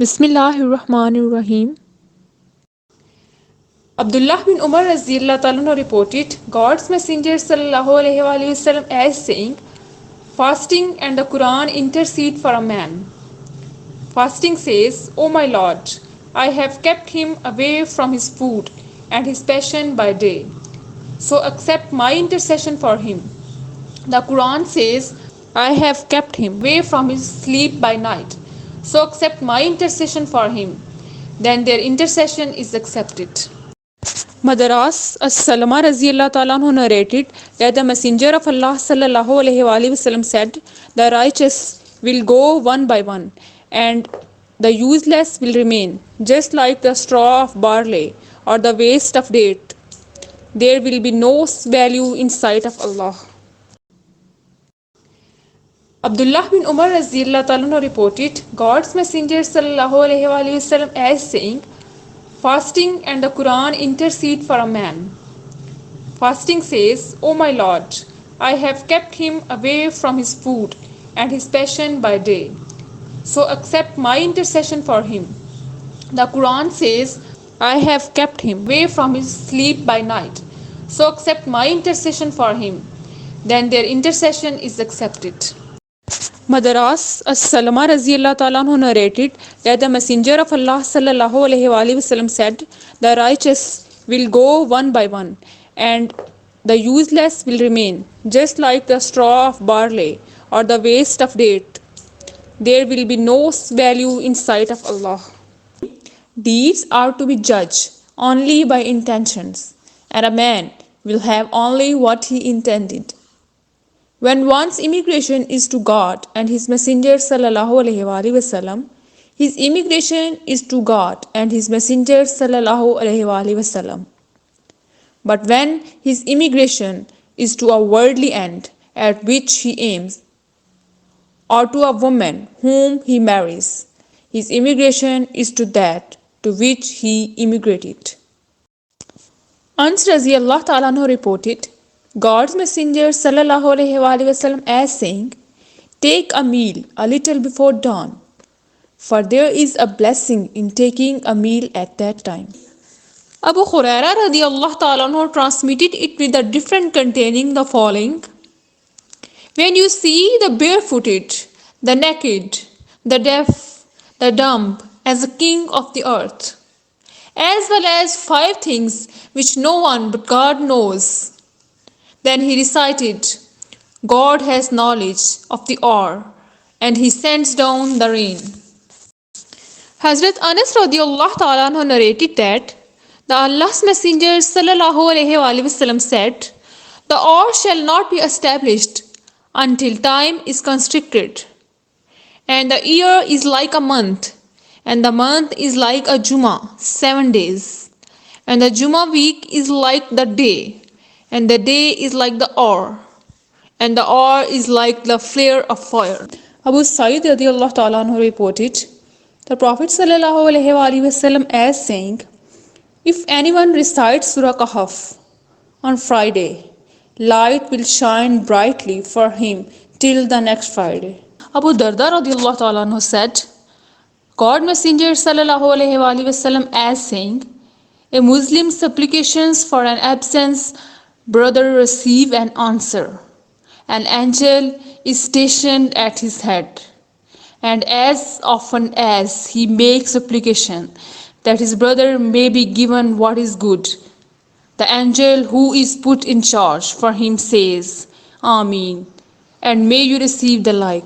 Bismillahirrahmanirrahim. Abdullah bin Umar Radhiyallahu reported God's Messenger Sallallahu as saying, fasting and the Quran intercede for a man. Fasting says, O my Lord, I have kept him away from his food and his passion by day, so accept my intercession for him. The Quran says, I have kept him away from his sleep by night, so accept my intercession for him. Then their intercession is accepted. Madaras as-Salama Raziyallahu Ta'ala anhu narrated that the Messenger of Allah Sallallahu Alaihi Wasallam said, the righteous will go one by one and the useless will remain, just like the straw of barley or the waste of date. There will be no value in sight of Allah. Abdullah bin Umar reported God's Messenger Sallallahu as saying, fasting and the Quran intercede for a man. Fasting says, O my Lord, I have kept him away from his food and his passion by day, so accept my intercession for him. The Quran says, I have kept him away from his sleep by night, so accept my intercession for him. Then their intercession is accepted. Madaras as-Salama Raziyallahu Ta'ala anhu narrated that the Messenger of Allah Sallallahu Alaihi Wasallam said, the righteous will go one by one and the useless will remain, just like the straw of barley or the waste of date. There will be no value in sight of Allah. Deeds are to be judged only by intentions, and a man will have only what he intended. When one's immigration is to God and His Messenger Sallallahu Alaihi Wasallam, his immigration is to God and His Messenger Sallallahu Alaihi Wasallam. But when his immigration is to a worldly end at which he aims, or to a woman whom he marries, his immigration is to that to which he immigrated. Ans Raziyallahu Ta'ala anhu reported God's Messenger Sallallahu Alaihi Wasallam as saying, take a meal a little before dawn, for there is a blessing in taking a meal at that time. Abu Huraira Radiyallahu Ta'ala anhu transmitted it with a different containing the following. When you see the barefooted, the naked, the deaf, the dumb as a king of the earth, as well as 5 things which no one but God knows. Then he recited, God has knowledge of the hour, and he sends down the rain. Hazrat Anas radiallahu ta'ala anhu narrated that the Allah's Messenger sallallahu alaihi wasallam said, the hour shall not be established until time is constricted, and the year is like a month, and the month is like a Juma, 7 days, and the Juma week is like the day, and the day is like the hour, and the hour is like the flare of fire. Abu Sa'id radiallahu ta'ala anhu reported the Prophet sallallahu alaihi wasallam as saying, if anyone recites Surah Kahf on Friday, light will shine brightly for him till the next Friday. Abu Darda radiallahu ta'ala anhu said, God Messenger sallallahu alaihi wasallam as saying, a Muslim's supplications for an absence brother receive an answer. An angel is stationed at his head, and as often as he makes supplication that his brother may be given what is good, the angel who is put in charge for him says, Ameen, and may you receive the like.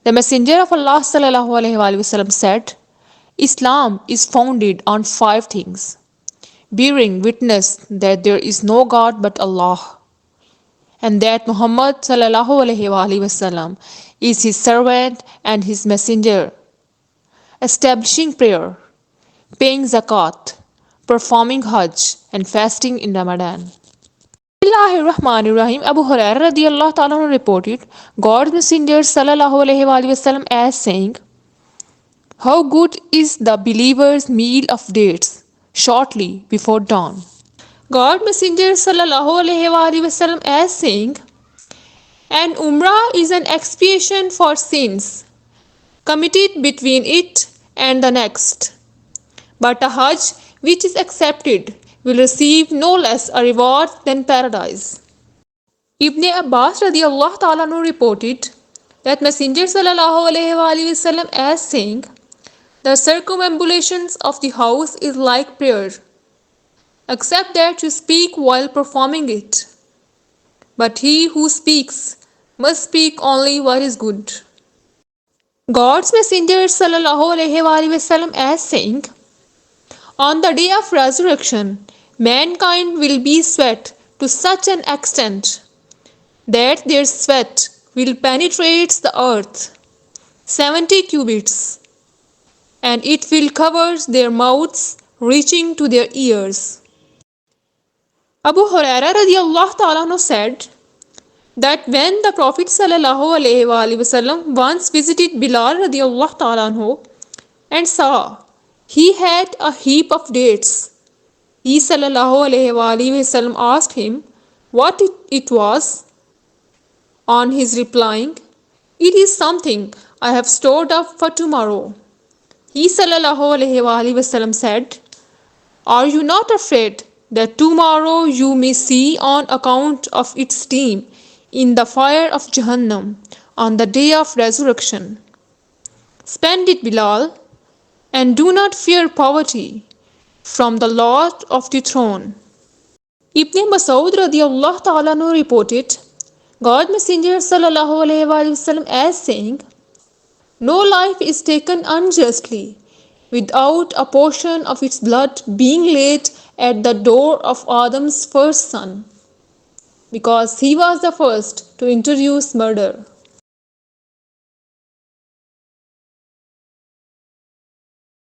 The Messenger of Allah sallallahu alaihi wasallam said, Islam is founded on 5 things: bearing witness that there is no God but Allah, and that Muhammad sallallahu alaihi wasallam is his servant and his messenger, establishing prayer, paying zakat, performing Hajj, and fasting in Ramadan. Bismillahirrahmanirrahim. Abu Hurairah radiyallahu ta'ala reported God's Messenger sallallahu alaihi wasallam as saying, how good is the believer's meal of dates shortly before dawn. God Messenger sallallahu alaihi wasallam as saying, an umrah is an expiation for sins, committed between it and the next. But a Hajj which is accepted will receive no less a reward than paradise. Ibn Abbas radiallahu ta'ala reported that Messenger sallallahu alaihi wasallam as saying, the circumambulations of the house is like prayer, except that you speak while performing it. But he who speaks must speak only what is good. God's Messenger sallallahu alaihi wasallam as saying, on the day of resurrection, mankind will be sweat to such an extent that their sweat will penetrate the earth 70 cubits, and it will cover their mouths reaching to their ears. Abu Huraira radiallahu ta'ala said that when the Prophet sallallahu alaihi wasallam once visited Bilal radiallahu ta'ala and saw he had a heap of dates, he sallallahu alaihi wasallam asked him what it was. On his replying, it is something I have stored up for tomorrow. He sallallahu alaihi wasallam said, are you not afraid that tomorrow you may see on account of its steam in the fire of Jahannam on the day of resurrection? Spend it, Bilal, and do not fear poverty from the Lord of the throne. Ibn Mas'ud radiallahu ta'ala reported God Messenger sallallahu alaihi wasallam as saying, no life is taken unjustly without a portion of its blood being laid at the door of Adam's first son, because he was the first to introduce murder.